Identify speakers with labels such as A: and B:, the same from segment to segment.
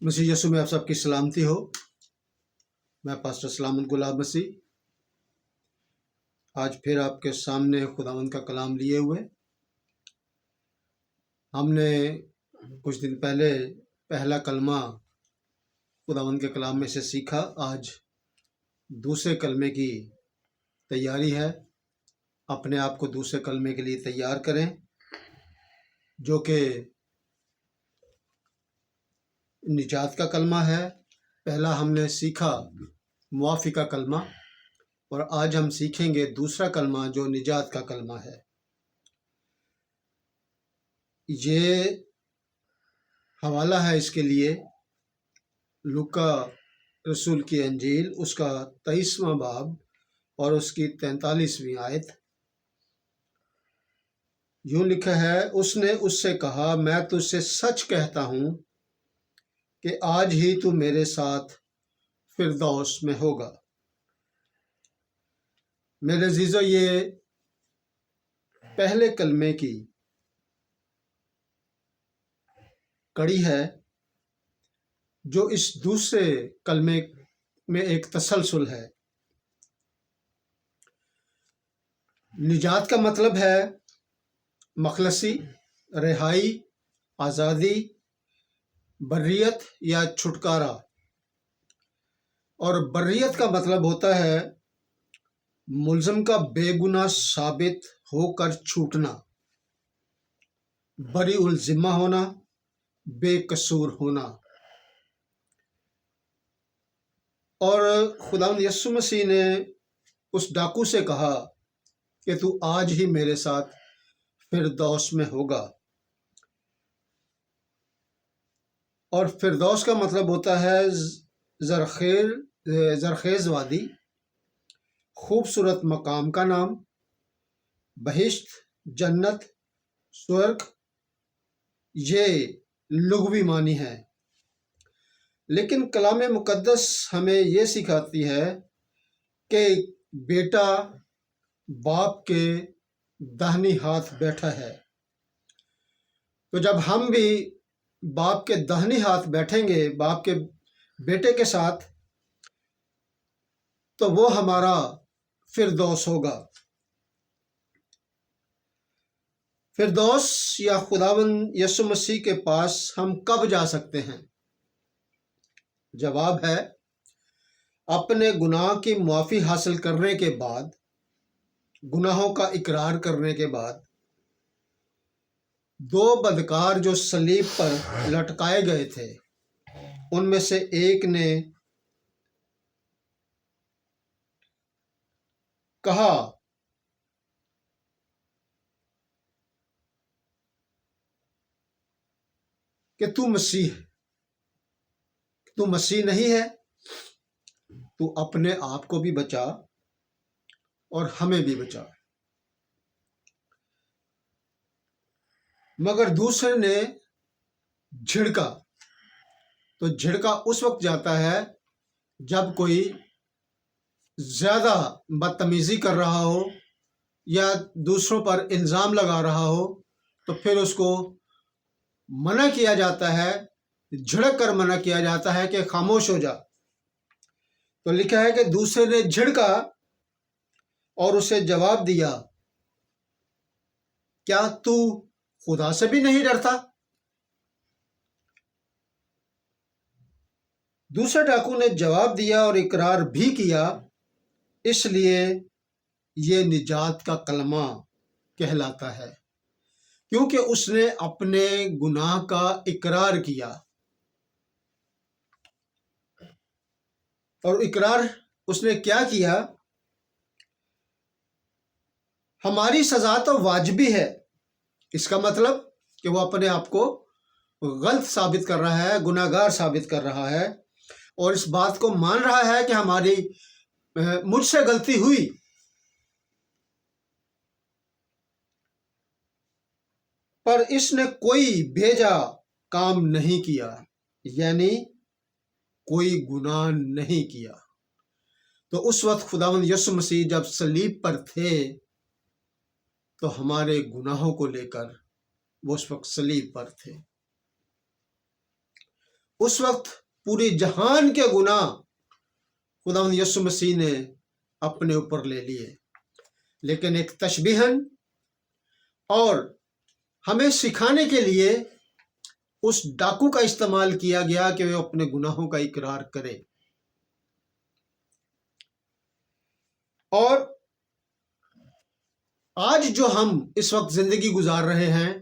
A: مسیح یسوع میں آپ سب کی سلامتی ہو۔ میں پاسٹر سلامت گلاب مسیح آج پھر آپ کے سامنے خداوند کا کلام لیے ہوئے۔ ہم نے کچھ دن پہلے پہلا کلمہ خداوند کے کلام میں سے سیکھا۔ آج دوسرے کلمے کی تیاری ہے۔ اپنے آپ کو دوسرے کلمے کے لیے تیار کریں، جو کہ نجات کا کلمہ ہے۔ پہلا ہم نے سیکھا معافی کا کلمہ، اور آج ہم سیکھیں گے دوسرا کلمہ جو نجات کا کلمہ ہے۔ یہ حوالہ ہے اس کے لیے لوکا رسول کی انجیل، اس کا 23واں باب اور اس کی 43ویں آیت۔ یوں لکھا ہے، اس نے اس سے کہا، میں تجھ سے سچ کہتا ہوں کہ آج ہی تو میرے ساتھ فردوس میں ہوگا۔ میرے عزیزو، یہ پہلے کلمے کی کڑی ہے جو اس دوسرے کلمے میں ایک تسلسل ہے۔ نجات کا مطلب ہے مخلصی، رہائی، آزادی، بریت یا چھٹکارا، اور بریت کا مطلب ہوتا ہے ملزم کا بے گناہ ثابت ہو کر چھوٹنا، بری الذمہ ہونا، بے قصور ہونا۔ اور خداوند یسوع مسیح نے اس ڈاکو سے کہا کہ تو آج ہی میرے ساتھ فردوس میں ہوگا۔ اور فردوس کا مطلب ہوتا ہے زرخیز وادی، خوبصورت مقام کا نام، بہشت، جنت، سورگ، یہ لغوی معنی ہے۔ لیکن کلام مقدس ہمیں یہ سکھاتی ہے کہ بیٹا باپ کے داہنی ہاتھ بیٹھا ہے۔ تو جب ہم بھی باپ کے داہنی ہاتھ بیٹھیں گے، باپ کے بیٹے کے ساتھ، تو وہ ہمارا فردوس ہوگا۔ فردوس یا خداوند یسوع مسیح کے پاس ہم کب جا سکتے ہیں؟ جواب ہے، اپنے گناہ کی معافی حاصل کرنے کے بعد، گناہوں کا اقرار کرنے کے بعد۔ دو بدکار جو صلیب پر لٹکائے گئے تھے، ان میں سے ایک نے کہا کہ تو مسیح نہیں ہے، تو اپنے آپ کو بھی بچا اور ہمیں بھی بچا۔ مگر دوسرے نے جھڑکا، تو جھڑکا اس وقت جاتا ہے جب کوئی زیادہ بدتمیزی کر رہا ہو یا دوسروں پر الزام لگا رہا ہو، تو پھر اس کو منع کیا جاتا ہے، جھڑک کر منع کیا جاتا ہے کہ خاموش ہو جا۔ تو لکھا ہے کہ دوسرے نے جھڑکا اور اسے جواب دیا، کیا تو خدا سے بھی نہیں ڈرتا؟ دوسرے ڈاکو نے جواب دیا اور اقرار بھی کیا، اس لیے یہ نجات کا کلمہ کہلاتا ہے، کیونکہ اس نے اپنے گناہ کا اقرار کیا۔ اور اقرار اس نے کیا کیا؟ ہماری سزا تو واجبی ہے، اس کا مطلب کہ وہ اپنے آپ کو غلط ثابت کر رہا ہے، گناہ گار ثابت کر رہا ہے، اور اس بات کو مان رہا ہے کہ مجھ سے غلطی ہوئی۔ پر اس نے کوئی بھیجا کام نہیں کیا، یعنی کوئی گناہ نہیں کیا۔ تو اس وقت خداوند یسوع مسیح جب صلیب پر تھے، تو تو ہمارے گناہوں کو لے کر وہ اس وقت صلیب پر تھے۔ اس وقت پوری جہان کے گناہ خداوند یسوع مسیح نے اپنے اوپر لے لیے، لیکن ایک تشبیہن اور ہمیں سکھانے کے لیے اس ڈاکو کا استعمال کیا گیا کہ وہ اپنے گناہوں کا اقرار کرے۔ اور آج جو ہم اس وقت زندگی گزار رہے ہیں،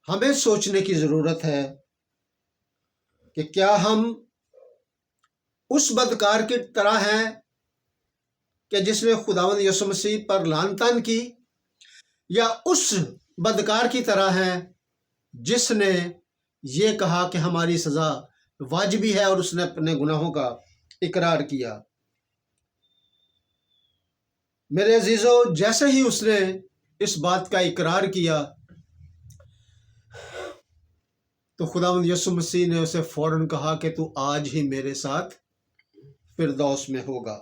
A: ہمیں سوچنے کی ضرورت ہے کہ کیا ہم اس بدکار کی طرح ہیں کہ جس نے خداوند یسوع مسیح پر لعن طعن کی، یا اس بدکار کی طرح ہیں جس نے یہ کہا کہ ہماری سزا واجبی ہے اور اس نے اپنے گناہوں کا اقرار کیا۔ میرے عزیزو، جیسے ہی اس نے اس بات کا اقرار کیا تو خداوند یسوع مسیح نے اسے فوراً کہا کہ تو آج ہی میرے ساتھ فردوس میں ہوگا۔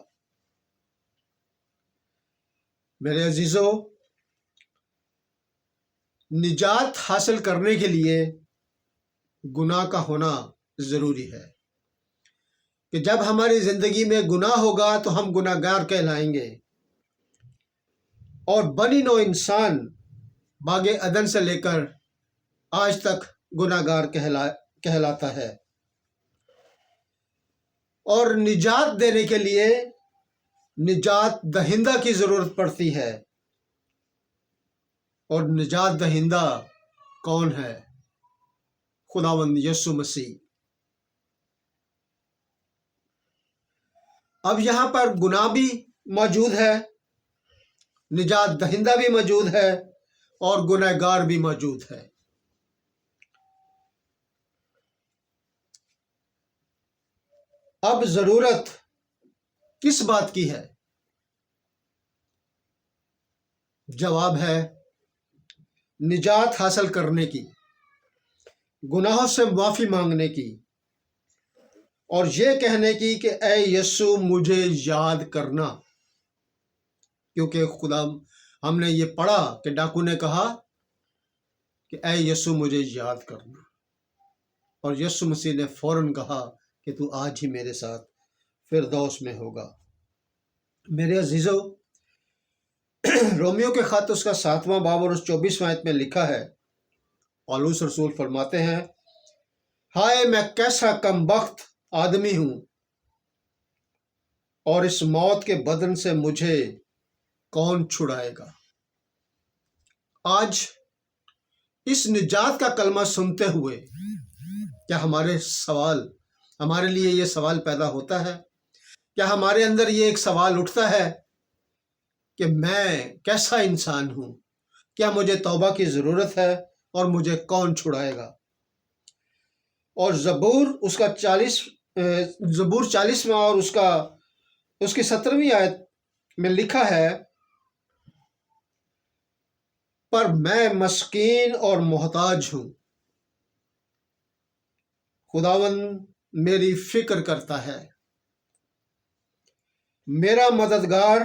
A: میرے عزیزو، نجات حاصل کرنے کے لیے گناہ کا ہونا ضروری ہے کہ جب ہماری زندگی میں گناہ ہوگا تو ہم گناہ گار کہلائیں گے، اور بنی نوع انسان باغ عدن سے لے کر آج تک گناہ گار کہلاتا ہے، اور نجات دینے کے لیے نجات دہندہ کی ضرورت پڑتی ہے۔ اور نجات دہندہ کون ہے؟ خداوند یسوع مسیح۔ اب یہاں پر گناہ بھی موجود ہے، نجات دہندہ بھی موجود ہے، اور گناہ گار بھی موجود ہے۔ اب ضرورت کس بات کی ہے؟ جواب ہے نجات حاصل کرنے کی، گناہوں سے معافی مانگنے کی، اور یہ کہنے کی کہ اے یسوع مجھے یاد کرنا، کیونکہ خدا ہم نے یہ پڑھا کہ ڈاکو نے کہا کہ اے یسوع مجھے یاد کرنا، اور یسوع مسیح نے فوراً کہا کہ تو آج ہی میرے ساتھ فردوس میں ہوگا۔ میرے عزیزو، رومیو کے خط اس کا 7واں باب اور اس 24واں آیت میں لکھا ہے، پالوس رسول فرماتے ہیں، ہائے میں کیسا کم بخت آدمی ہوں، اور اس موت کے بدن سے مجھے کون چھڑائے گا۔ آج اس نجات کا کلمہ سنتے ہوئے کیا ہمارے لیے یہ سوال پیدا ہوتا ہے؟ کیا ہمارے اندر یہ ایک سوال اٹھتا ہے کہ میں کیسا انسان ہوں؟ کیا مجھے توبہ کی ضرورت ہے اور مجھے کون چھڑائے گا؟ اور زبور 40واں اور اس کی 17ویں آیت میں لکھا ہے، پر میں مسکین اور محتاج ہوں، خداوند میری فکر کرتا ہے، میرا مددگار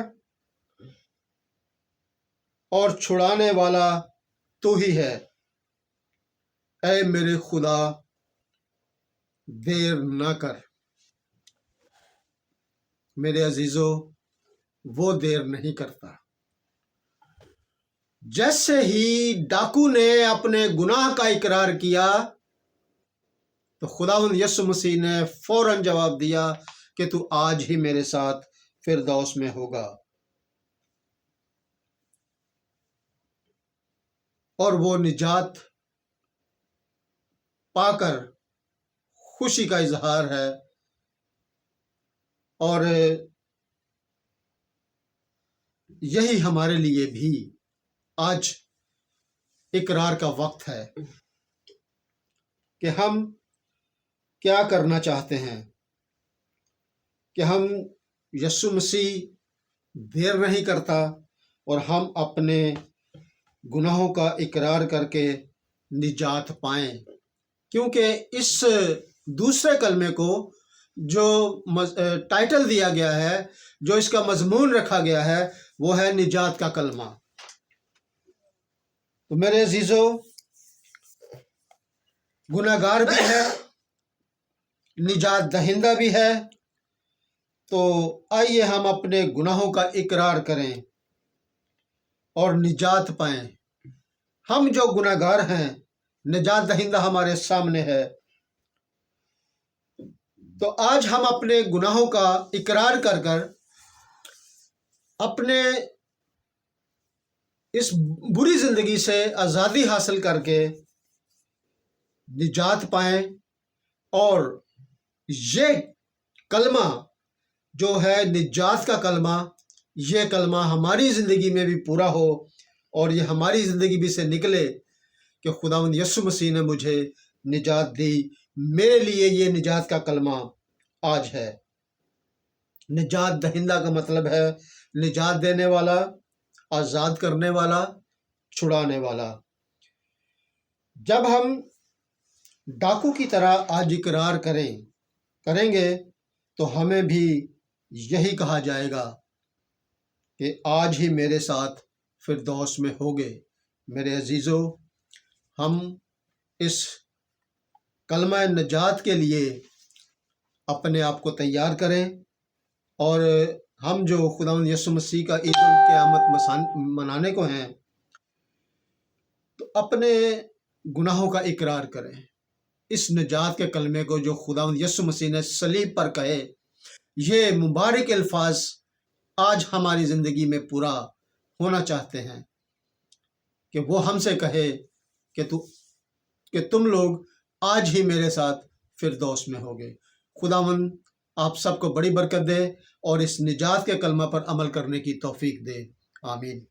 A: اور چھڑانے والا تو ہی ہے، اے میرے خدا دیر نہ کر۔ میرے عزیزو، وہ دیر نہیں کرتا۔ جیسے ہی ڈاکو نے اپنے گناہ کا اقرار کیا تو خداوند یسوع مسیح نے فوراً جواب دیا کہ تو آج ہی میرے ساتھ فردوس میں ہوگا، اور وہ نجات پا کر خوشی کا اظہار ہے، اور یہی ہمارے لیے بھی آج اقرار کا وقت ہے کہ ہم کیا کرنا چاہتے ہیں، کہ ہم یسوع مسیح دیر نہیں کرتا اور ہم اپنے گناہوں کا اقرار کر کے نجات پائیں، کیونکہ اس دوسرے کلمے کو جو ٹائٹل دیا گیا ہے، جو اس کا مضمون رکھا گیا ہے، وہ ہے نجات کا کلمہ۔ تو میرے عزیزو، گناہ گار بھی ہے، نجات دہندہ بھی ہے، تو آئیے ہم اپنے گناہوں کا اقرار کریں اور نجات پائیں۔ ہم جو گناہ گار ہیں، نجات دہندہ ہمارے سامنے ہے، تو آج ہم اپنے گناہوں کا اقرار کر کر اپنے اس بری زندگی سے آزادی حاصل کر کے نجات پائیں، اور یہ کلمہ جو ہے نجات کا کلمہ، یہ کلمہ ہماری زندگی میں بھی پورا ہو، اور یہ ہماری زندگی بھی سے نکلے کہ خداوند یسوع مسیح نے مجھے نجات دی۔ میرے لیے یہ نجات کا کلمہ آج ہے۔ نجات دہندہ کا مطلب ہے نجات دینے والا، آزاد کرنے والا، چھڑانے والا۔ جب ہم ڈاکو کی طرح آج اقرار کریں گے تو ہمیں بھی یہی کہا جائے گا کہ آج ہی میرے ساتھ فردوس میں ہوگے۔ میرے عزیزو، ہم اس کلمہ نجات کے لیے اپنے آپ کو تیار کریں، اور ہم جو خداوند یسوع مسیح کا عید القیامت منانے کو ہیں، تو اپنے گناہوں کا اقرار کریں۔ اس نجات کے کلمے کو جو خداوند یسوع مسیح نے صلیب پر کہے، یہ مبارک الفاظ آج ہماری زندگی میں پورا ہونا چاہتے ہیں کہ وہ ہم سے کہے کہ تم لوگ آج ہی میرے ساتھ فردوس میں ہوگے۔ خداوند آپ سب کو بڑی برکت دے اور اس نجات کے کلمہ پر عمل کرنے کی توفیق دے۔ آمین۔